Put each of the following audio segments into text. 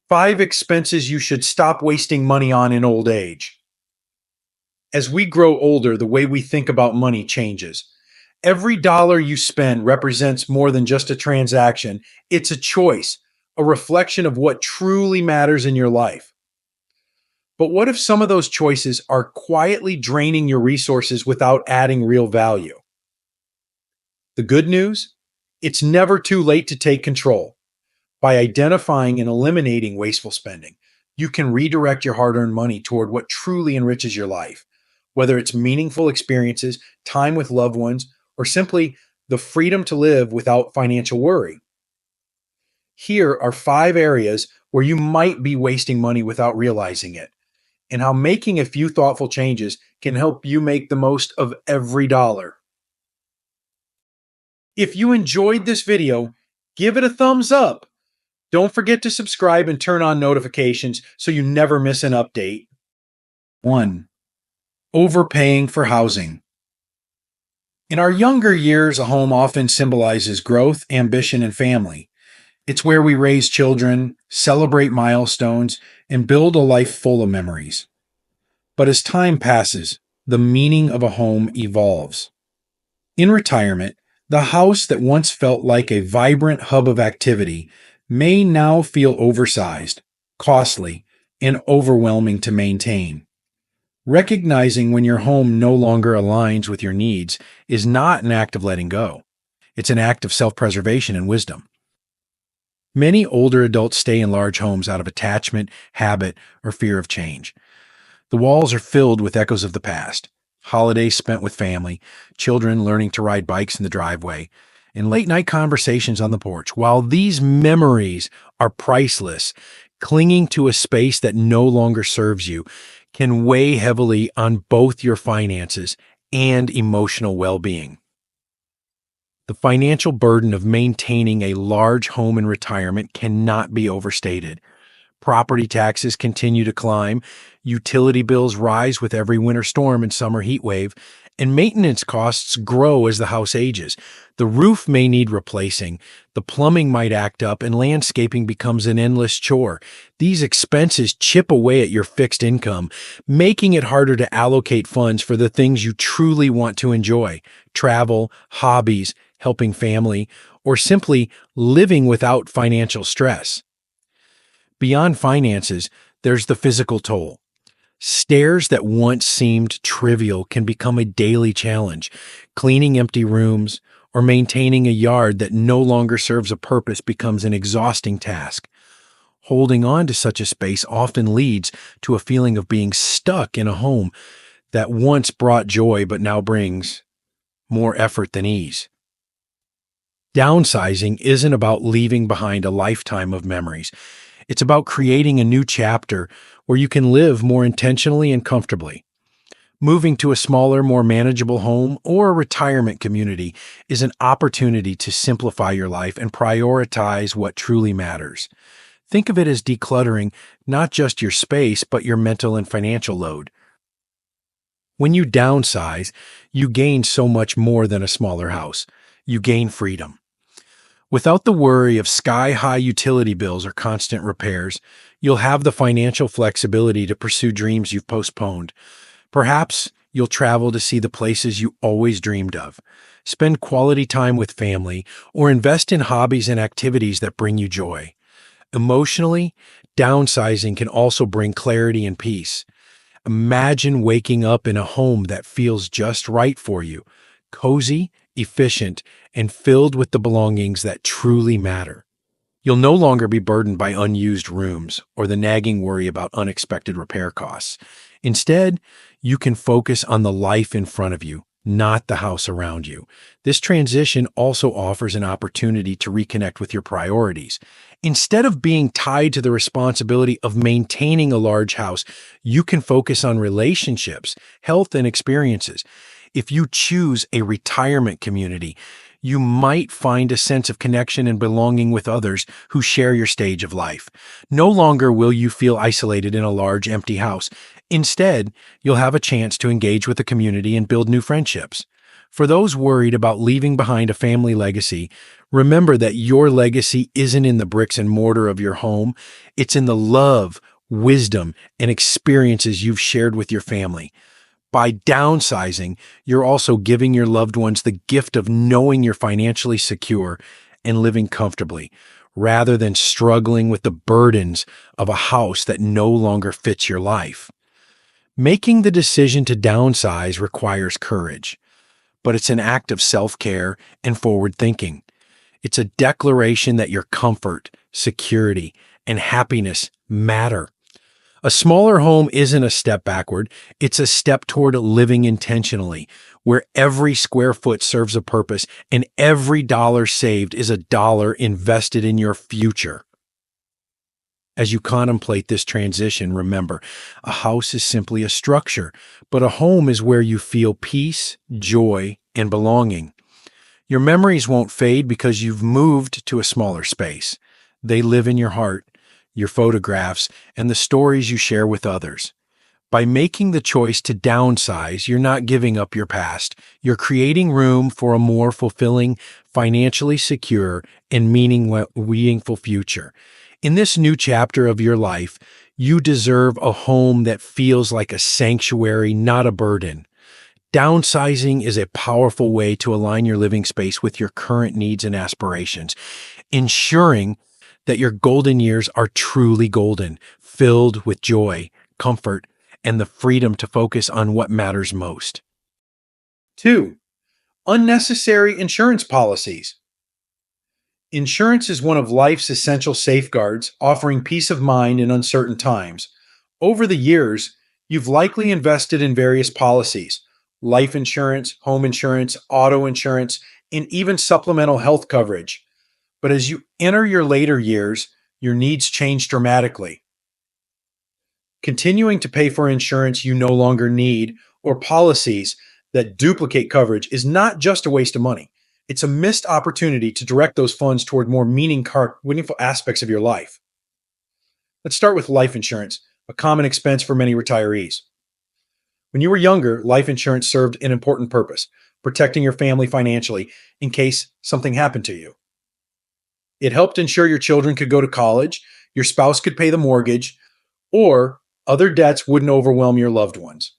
5 expenses you should stop wasting money on in old age. As we grow older, the way we think about money changes. Every dollar you spend represents more than just a transaction, it's a choice, a reflection of what truly matters in your life. But what if some of those choices are quietly draining your resources without adding real value? The good news? It's never too late to take control. By identifying and eliminating wasteful spending, you can redirect your hard earned money toward what truly enriches your life, whether it's meaningful experiences, time with loved ones, or simply the freedom to live without financial worry. Here are 5 areas where you might be wasting money without realizing it, and how making a few thoughtful changes can help you make the most of every dollar. If you enjoyed this video, give it a thumbs up. Don't forget to subscribe and turn on notifications so you never miss an update. 1. Overpaying for housing. In our younger years, a home often symbolizes growth, ambition, and family. It's where we raise children, celebrate milestones, and build a life full of memories. But as time passes, the meaning of a home evolves. In retirement, the house that once felt like a vibrant hub of activity may now feel oversized, costly, and overwhelming to maintain. Recognizing when your home no longer aligns with your needs is not an act of letting go. It's an act of self-preservation and wisdom. Many older adults stay in large homes out of attachment, habit, or fear of change. The walls are filled with echoes of the past, holidays spent with family, children learning to ride bikes in the driveway, and late-night conversations on the porch. While these memories are priceless, clinging to a space that no longer serves you can weigh heavily on both your finances and emotional well-being. The financial burden of maintaining a large home in retirement cannot be overstated. Property taxes continue to climb, utility bills rise with every winter storm and summer heat wave, and maintenance costs grow as the house ages. The roof may need replacing, the plumbing might act up, and landscaping becomes an endless chore. These expenses chip away at your fixed income, making it harder to allocate funds for the things you truly want to enjoy: travel, hobbies, helping family, or simply living without financial stress. Beyond finances, there's the physical toll. Stairs that once seemed trivial can become a daily challenge. Cleaning empty rooms or maintaining a yard that no longer serves a purpose becomes an exhausting task. Holding on to such a space often leads to a feeling of being stuck in a home that once brought joy but now brings more effort than ease. Downsizing isn't about leaving behind a lifetime of memories. It's about creating a new chapter where you can live more intentionally and comfortably. Moving to a smaller, more manageable home or a retirement community is an opportunity to simplify your life and prioritize what truly matters. Think of it as decluttering not just your space, but your mental and financial load. When you downsize, you gain so much more than a smaller house. You gain freedom. Without the worry of sky-high utility bills or constant repairs, you'll have the financial flexibility to pursue dreams you've postponed. Perhaps you'll travel to see the places you always dreamed of, spend quality time with family, or invest in hobbies and activities that bring you joy. Emotionally, downsizing can also bring clarity and peace. Imagine waking up in a home that feels just right for you, cozy, efficient, and filled with the belongings that truly matter. You'll no longer be burdened by unused rooms or the nagging worry about unexpected repair costs. Instead, you can focus on the life in front of you, not the house around you. This transition also offers an opportunity to reconnect with your priorities. Instead of being tied to the responsibility of maintaining a large house, you can focus on relationships, health, and experiences. If you choose a retirement community, you might find a sense of connection and belonging with others who share your stage of life. No longer will you feel isolated in a large, empty house. Instead, you'll have a chance to engage with the community and build new friendships. For those worried about leaving behind a family legacy, remember that your legacy isn't in the bricks and mortar of your home, it's in the love, wisdom, and experiences you've shared with your family. By downsizing, you're also giving your loved ones the gift of knowing you're financially secure and living comfortably, rather than struggling with the burdens of a house that no longer fits your life. Making the decision to downsize requires courage, but it's an act of self care and forward thinking. It's a declaration that your comfort, security, and happiness matter. A smaller home isn't a step backward, it's a step toward living intentionally, where every square foot serves a purpose and every dollar saved is a dollar invested in your future. As you contemplate this transition, remember, a house is simply a structure, but a home is where you feel peace, joy, and belonging. Your memories won't fade because you've moved to a smaller space. They live in your heart, your photographs, and the stories you share with others. By making the choice to downsize, you're not giving up your past. You're creating room for a more fulfilling, financially secure, and meaningful future. In this new chapter of your life, you deserve a home that feels like a sanctuary, not a burden. Downsizing is a powerful way to align your living space with your current needs and aspirations, ensuring that your golden years are truly golden, filled with joy, comfort, and the freedom to focus on what matters most. 2. Unnecessary insurance policies. Insurance is one of life's essential safeguards, offering peace of mind in uncertain times. Over the years, you've likely invested in various policies: life insurance, home insurance, auto insurance, and even supplemental health coverage. But as you enter your later years, your needs change dramatically. Continuing to pay for insurance you no longer need or policies that duplicate coverage is not just a waste of money. It's a missed opportunity to direct those funds toward more meaningful aspects of your life. Let's start with life insurance, a common expense for many retirees. When you were younger, life insurance served an important purpose, protecting your family financially in case something happened to you. It helped ensure your children could go to college, your spouse could pay the mortgage, or other debts wouldn't overwhelm your loved ones.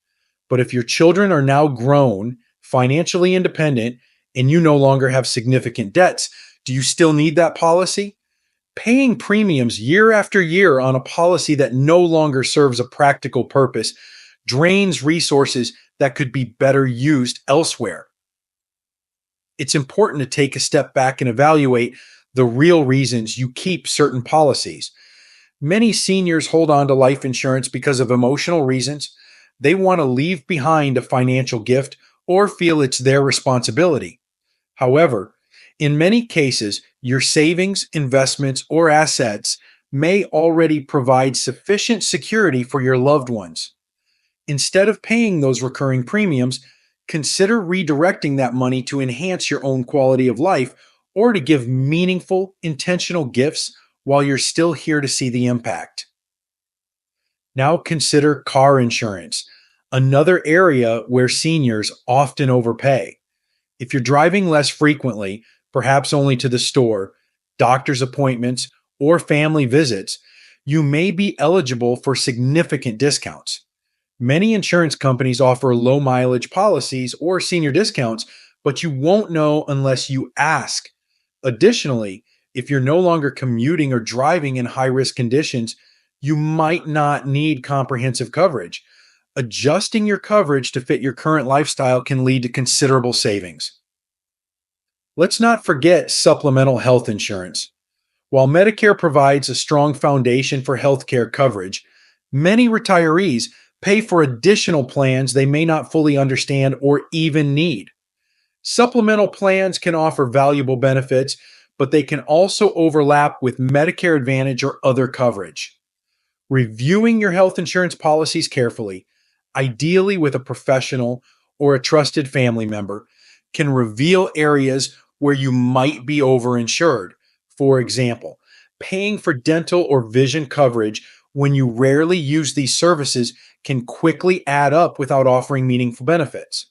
But if your children are now grown, financially independent, and you no longer have significant debts, do you still need that policy? Paying premiums year after year on a policy that no longer serves a practical purpose drains resources that could be better used elsewhere. It's important to take a step back and evaluate the real reasons you keep certain policies. Many seniors hold on to life insurance because of emotional reasons. They want to leave behind a financial gift or feel it's their responsibility. However, in many cases, your savings, investments, or assets may already provide sufficient security for your loved ones. Instead of paying those recurring premiums, consider redirecting that money to enhance your own quality of life or to give meaningful, intentional gifts while you're still here to see the impact. Now consider car insurance, another area where seniors often overpay. If you're driving less frequently, perhaps only to the store, doctor's appointments, or family visits, you may be eligible for significant discounts. Many insurance companies offer low mileage policies or senior discounts, but you won't know unless you ask. Additionally, if you're no longer commuting or driving in high risk conditions, you might not need comprehensive coverage. Adjusting your coverage to fit your current lifestyle can lead to considerable savings. Let's not forget supplemental health insurance. While Medicare provides a strong foundation for healthcare coverage, many retirees pay for additional plans they may not fully understand or even need. Supplemental plans can offer valuable benefits, but they can also overlap with Medicare Advantage or other coverage. Reviewing your health insurance policies carefully, ideally with a professional or a trusted family member, can reveal areas where you might be overinsured. For example, paying for dental or vision coverage when you rarely use these services can quickly add up without offering meaningful benefits.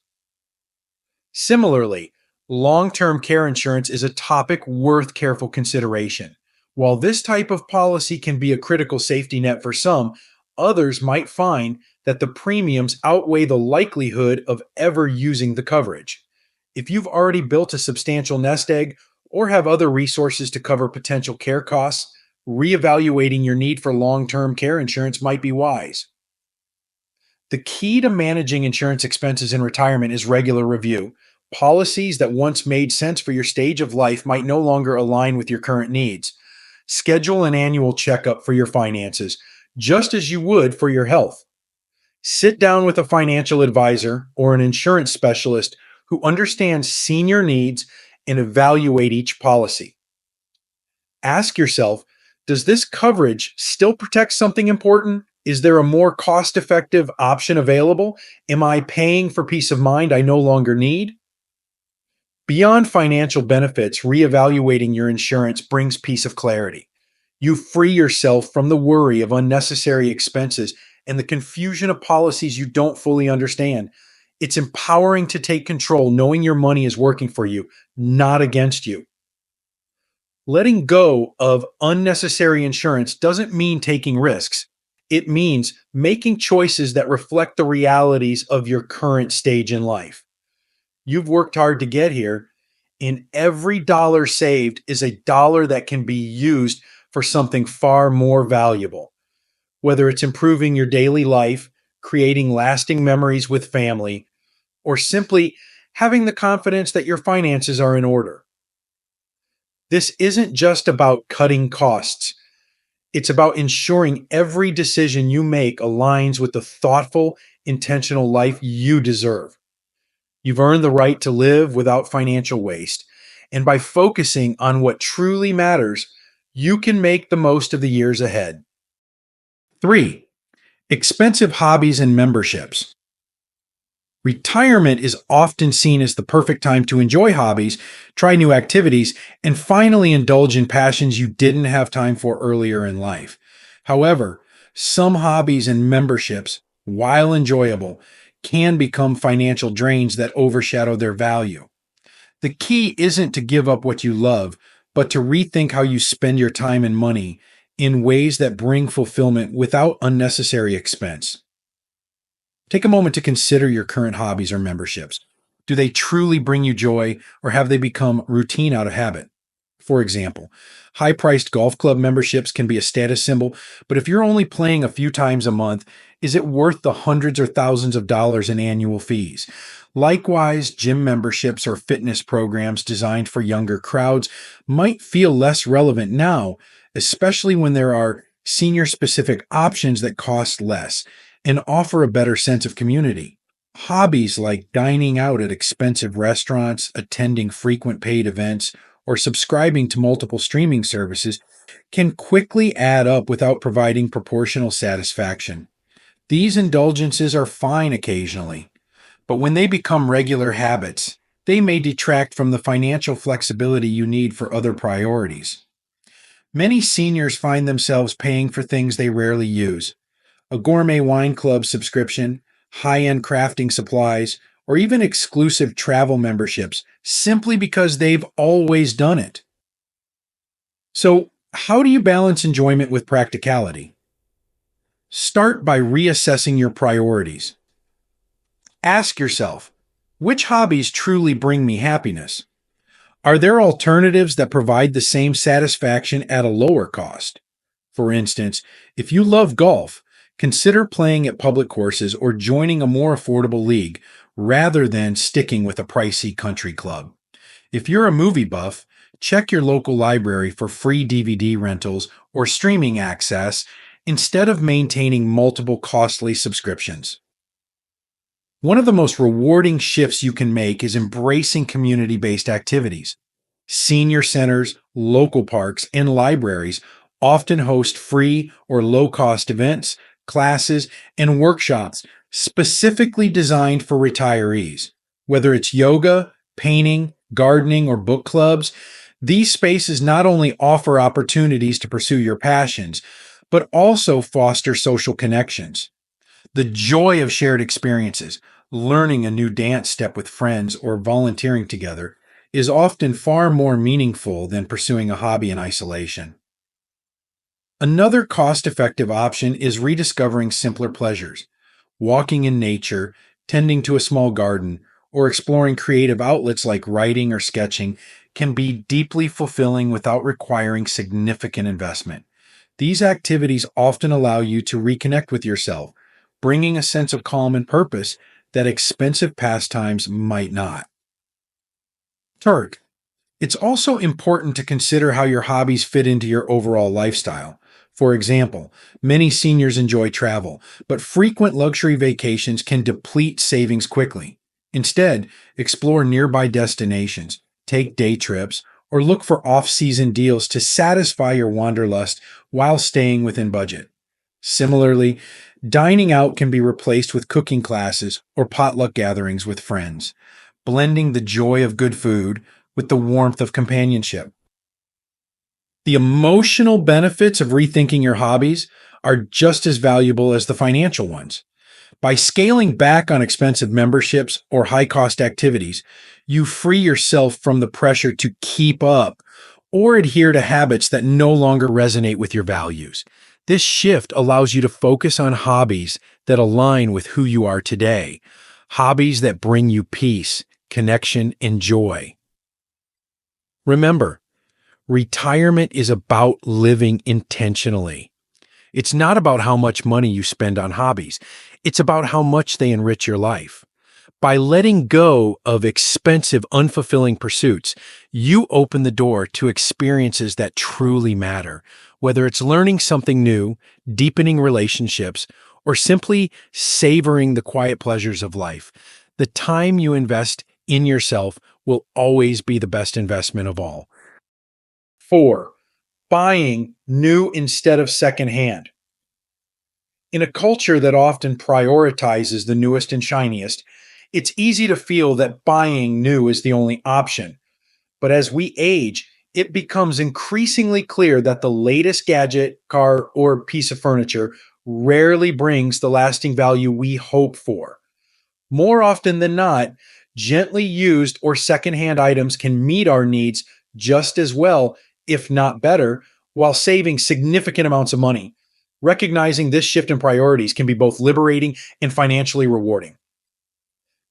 Similarly, long term care insurance is a topic worth careful consideration. While this type of policy can be a critical safety net for some, others might find that the premiums outweigh the likelihood of ever using the coverage. If you've already built a substantial nest egg or have other resources to cover potential care costs, reevaluating your need for long term care insurance might be wise. The key to managing insurance expenses in retirement is regular review. Policies that once made sense for your stage of life might no longer align with your current needs. Schedule an annual checkup for your finances, just as you would for your health. Sit down with a financial advisor or an insurance specialist who understands senior needs and evaluate each policy. Ask yourself, does this coverage still protect something important? Is there a more cost effective option available? Am I paying for peace of mind I no longer need? Beyond financial benefits, reevaluating your insurance brings peace of clarity. You free yourself from the worry of unnecessary expenses and the confusion of policies you don't fully understand. It's empowering to take control, knowing your money is working for you, not against you. Letting go of unnecessary insurance doesn't mean taking risks. It means making choices that reflect the realities of your current stage in life. You've worked hard to get here, and every dollar saved is a dollar that can be used for something far more valuable. Whether it's improving your daily life, creating lasting memories with family, or simply having the confidence that your finances are in order. This isn't just about cutting costs. It's about ensuring every decision you make aligns with the thoughtful, intentional life you deserve. You've earned the right to live without financial waste. And by focusing on what truly matters, you can make the most of the years ahead. 3. Expensive hobbies and memberships. Retirement is often seen as the perfect time to enjoy hobbies, try new activities, and finally indulge in passions you didn't have time for earlier in life. However, some hobbies and memberships, while enjoyable, can become financial drains that overshadow their value. The key isn't to give up what you love, but to rethink how you spend your time and money in ways that bring fulfillment without unnecessary expense. Take a moment to consider your current hobbies or memberships. Do they truly bring you joy, or have they become routine out of habit? For example, high priced golf club memberships can be a status symbol, but if you're only playing a few times a month, is it worth the hundreds or thousands of dollars in annual fees? Likewise, gym memberships or fitness programs designed for younger crowds might feel less relevant now, especially when there are senior specific options that cost less and offer a better sense of community. Hobbies like dining out at expensive restaurants, attending frequent paid events, or subscribing to multiple streaming services can quickly add up without providing proportional satisfaction. These indulgences are fine occasionally, but when they become regular habits, they may detract from the financial flexibility you need for other priorities. Many seniors find themselves paying for things they rarely use: a gourmet wine club subscription, high end crafting supplies, or even exclusive travel memberships simply because they've always done it. So, how do you balance enjoyment with practicality? Start by reassessing your priorities. Ask yourself, which hobbies truly bring me happiness? Are there alternatives that provide the same satisfaction at a lower cost? For instance, if you love golf, consider playing at public courses or joining a more affordable league rather than sticking with a pricey country club. If you're a movie buff, check your local library for free DVD rentals or streaming access instead of maintaining multiple costly subscriptions. One of the most rewarding shifts you can make is embracing community based activities. Senior centers, local parks, and libraries often host free or low cost events, classes, and workshops specifically designed for retirees. Whether it's yoga, painting, gardening, or book clubs, these spaces not only offer opportunities to pursue your passions, but also foster social connections. The joy of shared experiences, Learning a new dance step with friends or volunteering together is often far more meaningful than pursuing a hobby in isolation. Another cost effective option is rediscovering simpler pleasures. Walking in nature, tending to a small garden, or exploring creative outlets like writing or sketching can be deeply fulfilling without requiring significant investment. These activities often allow you to reconnect with yourself, bringing a sense of calm and purpose that expensive pastimes might not. Third, it's also important to consider how your hobbies fit into your overall lifestyle. For example, many seniors enjoy travel, but frequent luxury vacations can deplete savings quickly. Instead, explore nearby destinations, take day trips, or look for off season deals to satisfy your wanderlust while staying within budget. Similarly, dining out can be replaced with cooking classes or potluck gatherings with friends, blending the joy of good food with the warmth of companionship. The emotional benefits of rethinking your hobbies are just as valuable as the financial ones. By scaling back on expensive memberships or high cost activities, you free yourself from the pressure to keep up or adhere to habits that no longer resonate with your values. This shift allows you to focus on hobbies that align with who you are today, hobbies that bring you peace, connection, and joy. Remember, retirement is about living intentionally. It's not about how much money you spend on hobbies. It's about how much they enrich your life. By letting go of expensive, unfulfilling pursuits, you open the door to experiences that truly matter, whether it's learning something new, deepening relationships, or simply savoring the quiet pleasures of life. The time you invest in yourself will always be the best investment of all. 4. Buying new instead of secondhand. In a culture that often prioritizes the newest and shiniest, it's easy to feel that buying new is the only option. But as we age, it becomes increasingly clear that the latest gadget, car, or piece of furniture rarely brings the lasting value we hope for. More often than not, gently used or secondhand items can meet our needs just as well, if not better, while saving significant amounts of money. Recognizing this shift in priorities can be both liberating and financially rewarding.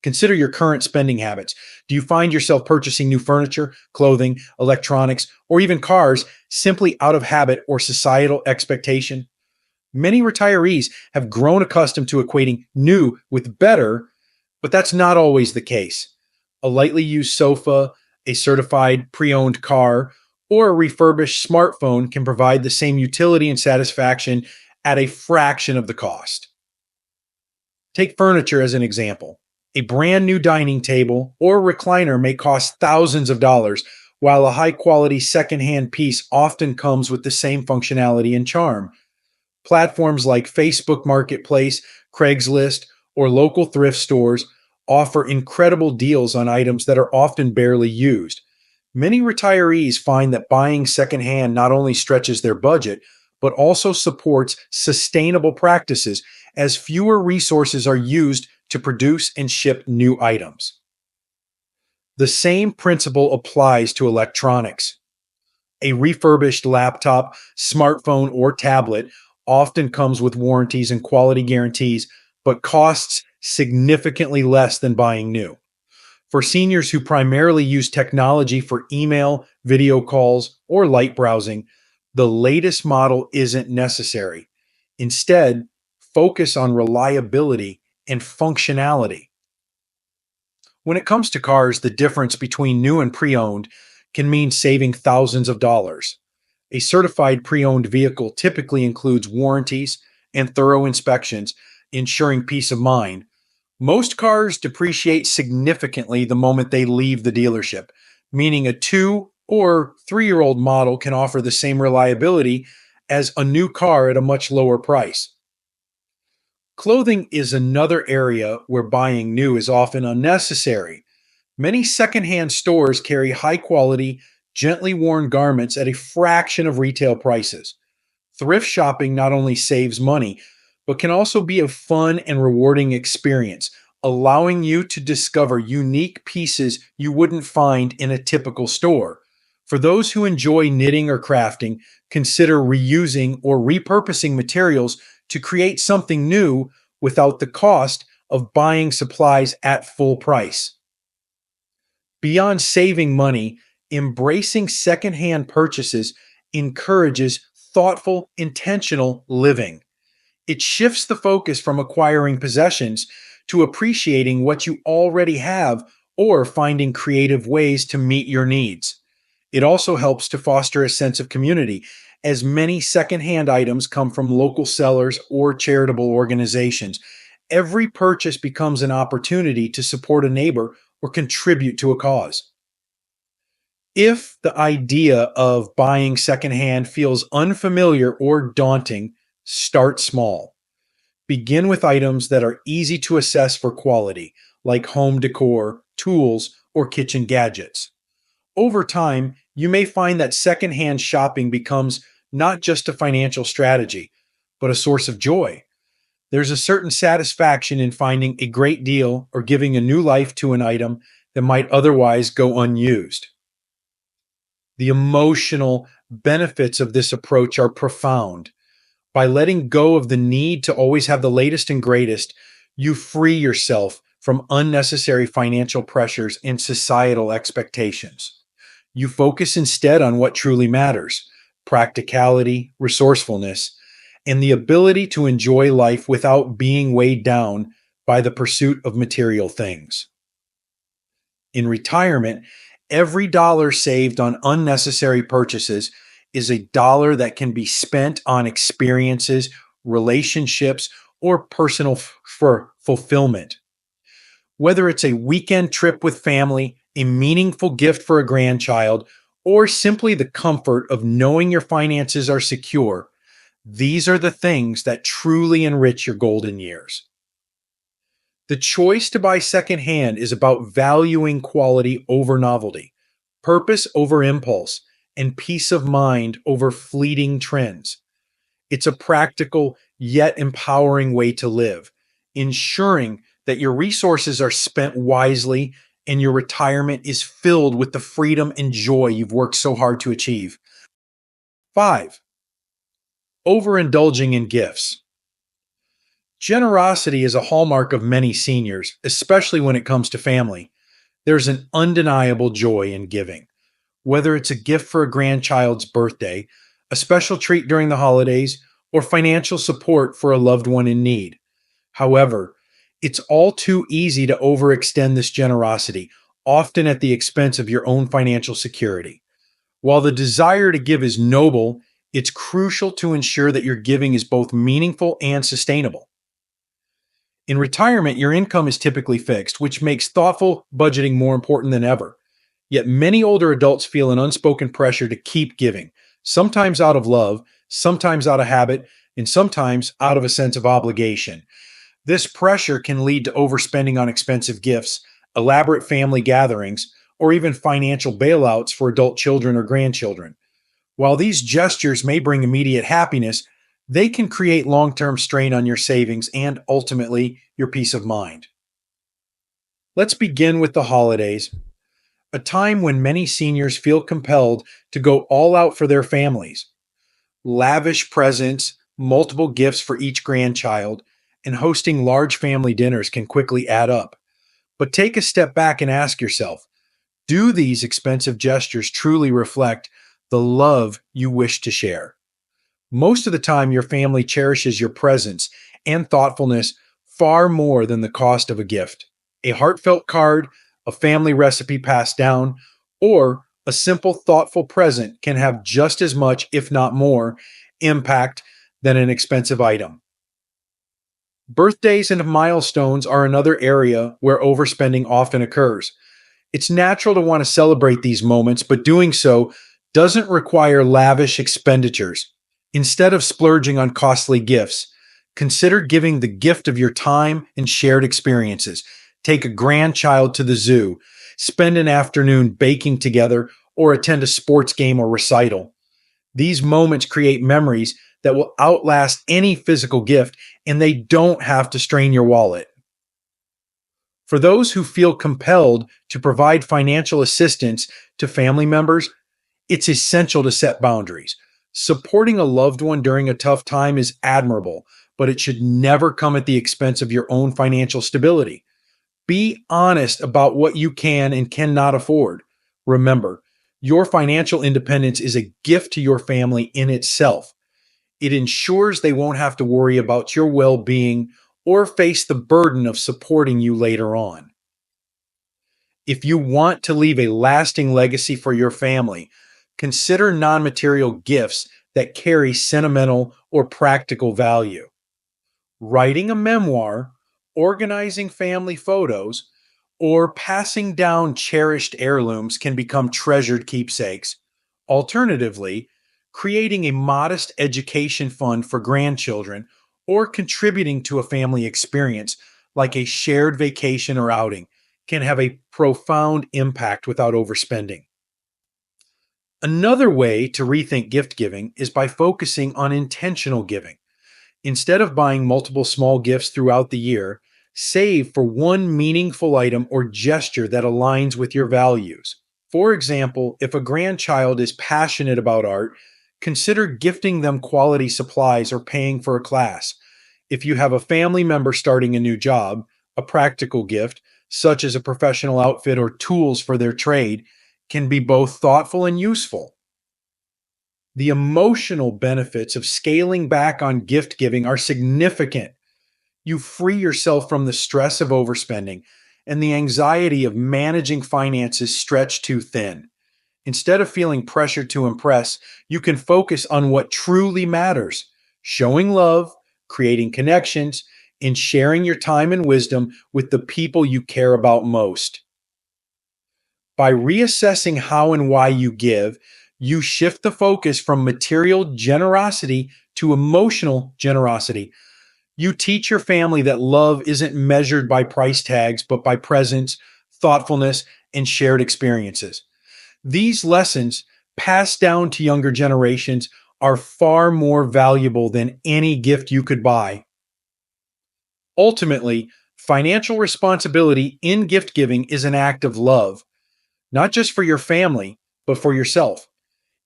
Consider your current spending habits. Do you find yourself purchasing new furniture, clothing, electronics, or even cars simply out of habit or societal expectation? Many retirees have grown accustomed to equating new with better, but that's not always the case. A lightly used sofa, a certified pre owned car, or a refurbished smartphone can provide the same utility and satisfaction at a fraction of the cost. Take furniture as an example. A brand new dining table or recliner may cost thousands of dollars, while a high quality secondhand piece often comes with the same functionality and charm. Platforms like Facebook Marketplace, Craigslist, or local thrift stores offer incredible deals on items that are often barely used. Many retirees find that buying secondhand not only stretches their budget, but also supports sustainable practices as fewer resources are used to produce and ship new items. The same principle applies to electronics. A refurbished laptop, smartphone, or tablet often comes with warranties and quality guarantees, but costs significantly less than buying new. For seniors who primarily use technology for email, video calls, or light browsing, the latest model isn't necessary. Instead, focus on reliability and functionality. When it comes to cars, the difference between new and pre owned can mean saving thousands of dollars. A certified pre owned vehicle typically includes warranties and thorough inspections, ensuring peace of mind. Most cars depreciate significantly the moment they leave the dealership, meaning a 2 or 3-year-old model can offer the same reliability as a new car at a much lower price. Clothing is another area where buying new is often unnecessary. Many secondhand stores carry high quality, gently worn garments at a fraction of retail prices. Thrift shopping not only saves money, but can also be a fun and rewarding experience, allowing you to discover unique pieces you wouldn't find in a typical store. For those who enjoy knitting or crafting, consider reusing or repurposing materials to create something new without the cost of buying supplies at full price. Beyond saving money, embracing secondhand purchases encourages thoughtful, intentional living. It shifts the focus from acquiring possessions to appreciating what you already have or finding creative ways to meet your needs. It also helps to foster a sense of community, as many secondhand items come from local sellers or charitable organizations. Every purchase becomes an opportunity to support a neighbor or contribute to a cause. If the idea of buying secondhand feels unfamiliar or daunting, start small. Begin with items that are easy to assess for quality, like home decor, tools, or kitchen gadgets. Over time, you may find that secondhand shopping becomes not just a financial strategy, but a source of joy. There's a certain satisfaction in finding a great deal or giving a new life to an item that might otherwise go unused. The emotional benefits of this approach are profound. By letting go of the need to always have the latest and greatest, you free yourself from unnecessary financial pressures and societal expectations. You focus instead on what truly matters: practicality, resourcefulness, and the ability to enjoy life without being weighed down by the pursuit of material things. In retirement, every dollar saved on unnecessary purchases is a dollar that can be spent on experiences, relationships, or personal for fulfillment. Whether it's a weekend trip with family, a meaningful gift for a grandchild, or simply the comfort of knowing your finances are secure, these are the things that truly enrich your golden years. The choice to buy secondhand is about valuing quality over novelty, purpose over impulse, and peace of mind over fleeting trends. It's a practical yet empowering way to live, ensuring that your resources are spent wisely and your retirement is filled with the freedom and joy you've worked so hard to achieve. 5. Overindulging in gifts. Generosity is a hallmark of many seniors, especially when it comes to family. There's an undeniable joy in giving. Whether it's a gift for a grandchild's birthday, a special treat during the holidays, or financial support for a loved one in need. However, it's all too easy to overextend this generosity, often at the expense of your own financial security. While the desire to give is noble, it's crucial to ensure that your giving is both meaningful and sustainable. In retirement, your income is typically fixed, which makes thoughtful budgeting more important than ever. Yet many older adults feel an unspoken pressure to keep giving, sometimes out of love, sometimes out of habit, and sometimes out of a sense of obligation. This pressure can lead to overspending on expensive gifts, elaborate family gatherings, or even financial bailouts for adult children or grandchildren. While these gestures may bring immediate happiness, they can create long-term strain on your savings and ultimately your peace of mind. Let's begin with the holidays, a time when many seniors feel compelled to go all out for their families. Lavish presents, multiple gifts for each grandchild, and hosting large family dinners can quickly add up. But take a step back and ask yourself, do these expensive gestures truly reflect the love you wish to share? Most of the time, your family cherishes your presence and thoughtfulness far more than the cost of a gift. A heartfelt card, a family recipe passed down, or a simple, thoughtful present can have just as much, if not more, impact than an expensive item. Birthdays and milestones are another area where overspending often occurs. It's natural to want to celebrate these moments, but doing so doesn't require lavish expenditures. Instead of splurging on costly gifts, consider giving the gift of your time and shared experiences. Take a grandchild to the zoo, spend an afternoon baking together, or attend a sports game or recital. These moments create memories that will outlast any physical gift, and they don't have to strain your wallet. For those who feel compelled to provide financial assistance to family members, it's essential to set boundaries. Supporting a loved one during a tough time is admirable, but it should never come at the expense of your own financial stability. Be honest about what you can and cannot afford. Remember, your financial independence is a gift to your family in itself. It ensures they won't have to worry about your well being or face the burden of supporting you later on. If you want to leave a lasting legacy for your family, consider non material gifts that carry sentimental or practical value. Writing a memoir, organizing family photos, or passing down cherished heirlooms can become treasured keepsakes. Alternatively, creating a modest education fund for grandchildren or contributing to a family experience like a shared vacation or outing can have a profound impact without overspending. Another way to rethink gift giving is by focusing on intentional giving. Instead of buying multiple small gifts throughout the year, save for one meaningful item or gesture that aligns with your values. For example, if a grandchild is passionate about art, consider gifting them quality supplies or paying for a class. If you have a family member starting a new job, a practical gift, such as a professional outfit or tools for their trade, can be both thoughtful and useful. The emotional benefits of scaling back on gift giving are significant. You free yourself from the stress of overspending and the anxiety of managing finances stretched too thin. Instead of feeling pressured to impress, you can focus on what truly matters: showing love, creating connections, and sharing your time and wisdom with the people you care about most. By reassessing how and why you give, you shift the focus from material generosity to emotional generosity. You teach your family that love isn't measured by price tags, but by presence, thoughtfulness, and shared experiences. These lessons, passed down to younger generations, are far more valuable than any gift you could buy. Ultimately, financial responsibility in gift giving is an act of love, not just for your family, but for yourself.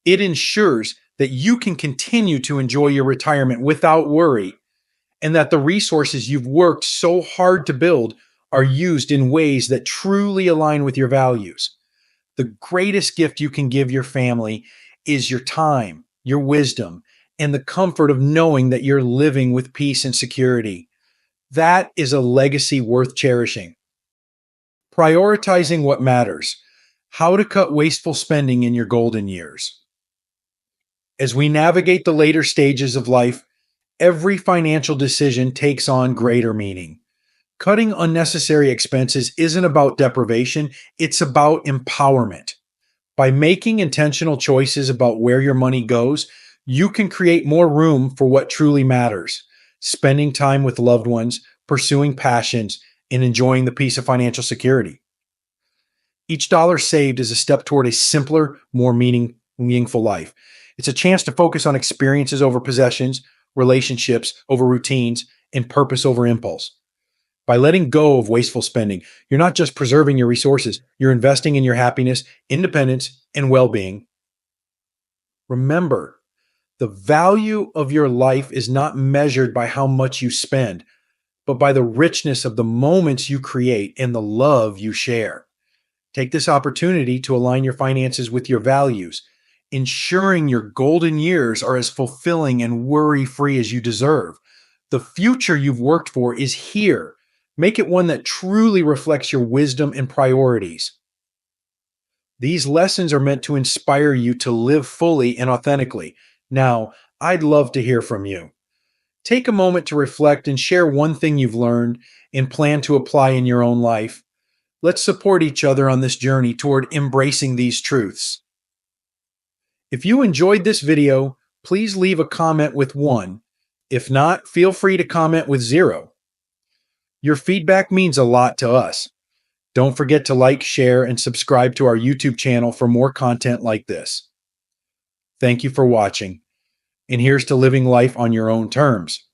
It ensures that you can continue to enjoy your retirement without worry, and that the resources you've worked so hard to build are used in ways that truly align with your values. The greatest gift you can give your family is your time, your wisdom, and the comfort of knowing that you're living with peace and security. That is a legacy worth cherishing. Prioritizing what matters. How to cut wasteful spending in your golden years. As we navigate the later stages of life, every financial decision takes on greater meaning. Cutting unnecessary expenses isn't about deprivation, it's about empowerment. By making intentional choices about where your money goes, you can create more room for what truly matters: spending time with loved ones, pursuing passions, and enjoying the peace of financial security. Each dollar saved is a step toward a simpler, more meaningful life. It's a chance to focus on experiences over possessions, relationships over routines, and purpose over impulse. By letting go of wasteful spending, you're not just preserving your resources, you're investing in your happiness, independence, and well being. Remember, the value of your life is not measured by how much you spend, but by the richness of the moments you create and the love you share. Take this opportunity to align your finances with your values, ensuring your golden years are as fulfilling and worry free as you deserve. The future you've worked for is here. Make it one that truly reflects your wisdom and priorities. These lessons are meant to inspire you to live fully and authentically. Now, I'd love to hear from you. Take a moment to reflect and share one thing you've learned and plan to apply in your own life. Let's support each other on this journey toward embracing these truths. If you enjoyed this video, please leave a comment with 1. If not, feel free to comment with 0. Your feedback means a lot to us. Don't forget to like, share, and subscribe to our YouTube channel for more content like this. Thank you for watching, and here's to living life on your own terms.